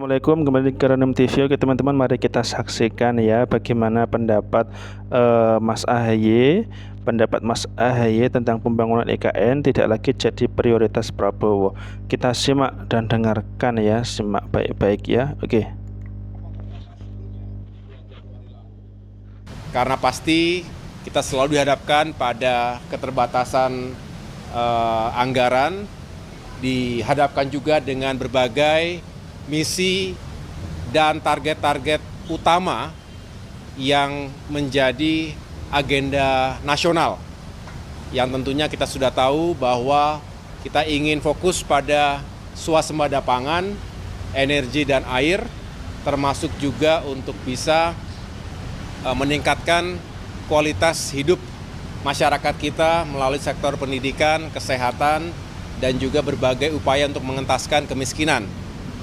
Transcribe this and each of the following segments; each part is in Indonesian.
Assalamualaikum, kembali ke Random TV. Oke teman-teman, mari kita saksikan ya bagaimana pendapat Mas AHY. Pendapat Mas AHY tentang pembangunan IKN tidak lagi jadi prioritas Prabowo. Kita simak dan dengarkan ya, simak baik-baik ya. Oke. Karena pasti kita selalu dihadapkan pada keterbatasan anggaran, dihadapkan juga dengan berbagai misi dan target-target utama yang menjadi agenda nasional. Yang tentunya kita sudah tahu bahwa kita ingin fokus pada swasembada pangan, energi dan air, termasuk juga untuk bisa meningkatkan kualitas hidup masyarakat kita melalui sektor pendidikan, kesehatan, dan juga berbagai upaya untuk mengentaskan kemiskinan.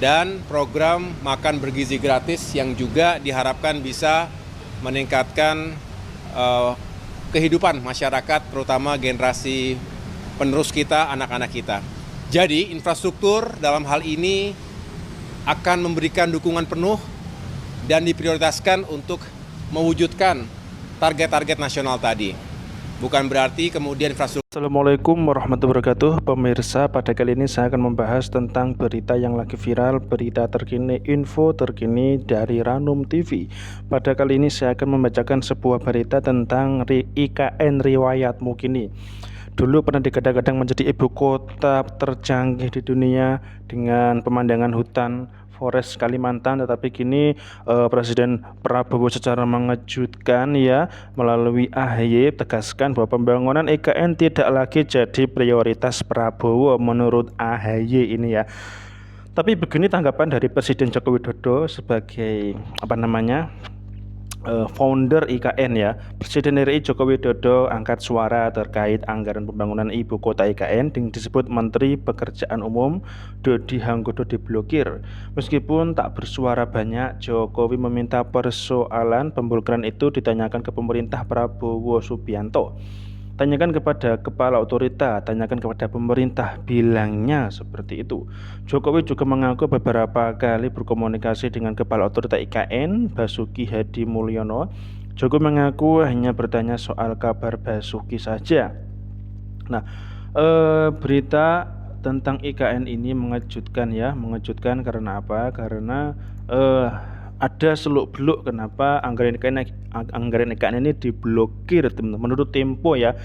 Dan program makan bergizi gratis yang juga diharapkan bisa meningkatkan kehidupan masyarakat, terutama generasi penerus kita, anak-anak kita. Jadi infrastruktur dalam hal ini akan memberikan dukungan penuh dan diprioritaskan untuk mewujudkan target-target nasional tadi. Bukan berarti kemudian infrastruktur. Assalamualaikum warahmatullahi wabarakatuh. Pemirsa, pada kali ini saya akan membahas tentang berita yang lagi viral, berita terkini, info terkini dari Random TV. Pada kali ini saya akan membacakan sebuah berita tentang IKN riwayat mukini. Dulu pernah digadang-gadang menjadi ibu kota tercanggih di dunia dengan pemandangan hutan Forest Kalimantan, tetapi kini Presiden Prabowo secara mengejutkan ya melalui AHY tegaskan bahwa pembangunan IKN tidak lagi jadi prioritas Prabowo menurut AHY ini ya. Tapi begini tanggapan dari Presiden Joko Widodo sebagai founder IKN ya. Presiden RI Joko Widodo angkat suara terkait anggaran pembangunan ibu kota IKN yang disebut Menteri Pekerjaan Umum Dodi Hanggodo diblokir. Meskipun tak bersuara banyak, Jokowi meminta persoalan pemblokiran itu ditanyakan ke pemerintah Prabowo Subianto. Tanyakan kepada kepala otorita, tanyakan kepada pemerintah, bilangnya seperti itu. Jokowi juga mengaku beberapa kali berkomunikasi dengan kepala otorita IKN, Basuki Hadi Mulyono. Jokowi mengaku hanya bertanya soal kabar Basuki saja. Nah, berita tentang IKN ini mengejutkan ya, mengejutkan karena apa? Karena ada seluk-beluk kenapa anggaran IKN ini diblokir menurut Tempo ya.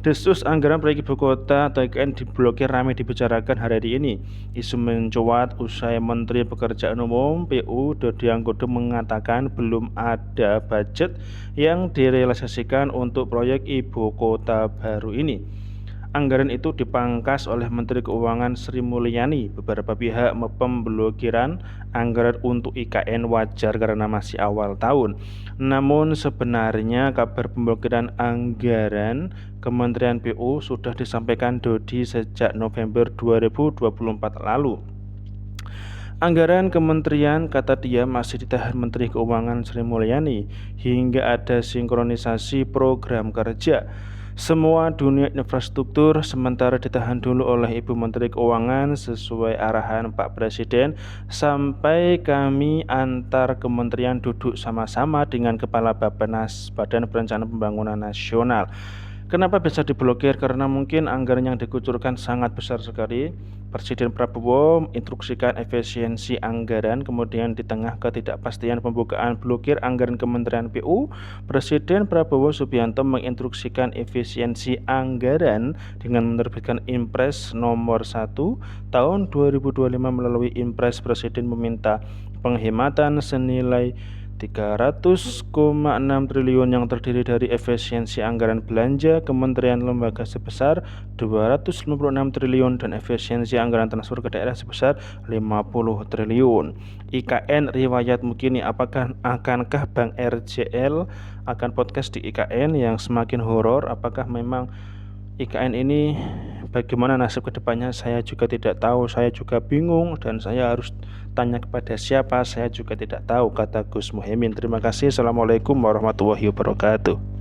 Desus anggaran proyek ibu kota atau IKN diblokir ramai dibicarakan hari ini. Isu mencuat usai Menteri Pekerjaan Umum PU Dodi Hanggodo mengatakan belum ada budget yang direalisasikan untuk proyek ibu kota baru ini. Anggaran itu dipangkas oleh Menteri Keuangan Sri Mulyani. Beberapa pihak pemblokiran anggaran untuk IKN wajar karena masih awal tahun. Namun sebenarnya kabar pemblokiran anggaran Kementerian PU sudah disampaikan Dodi sejak November 2024 lalu. Anggaran kementerian, kata dia, masih ditahan Menteri Keuangan Sri Mulyani hingga ada sinkronisasi program kerja. Semua dunia infrastruktur sementara ditahan dulu oleh Ibu Menteri Keuangan sesuai arahan Pak Presiden sampai kami antar kementerian duduk sama-sama dengan Kepala Bappenas Badan Perencanaan Pembangunan Nasional. Kenapa bisa diblokir? Karena mungkin anggaran yang dikucurkan sangat besar sekali. Presiden Prabowo instruksikan efisiensi anggaran, kemudian di tengah ketidakpastian pembukaan blokir anggaran Kementerian PU, Presiden Prabowo Subianto menginstruksikan efisiensi anggaran dengan menerbitkan Impres nomor 1 tahun 2025 melalui Impres Presiden meminta penghematan senilai 300,6 triliun yang terdiri dari efisiensi anggaran belanja kementerian lembaga sebesar 256 triliun dan efisiensi anggaran transfer ke daerah sebesar 50 triliun. IKN riwayat mukini, akankah Bank RJL akan podcast di IKN yang semakin horor? Apakah memang IKN ini bagaimana nasib kedepannya? Saya juga tidak tahu, saya juga bingung dan saya harus tanya kepada siapa, saya juga tidak tahu, kata Gus Muhaimin. Terima kasih. Assalamualaikum warahmatullahi wabarakatuh.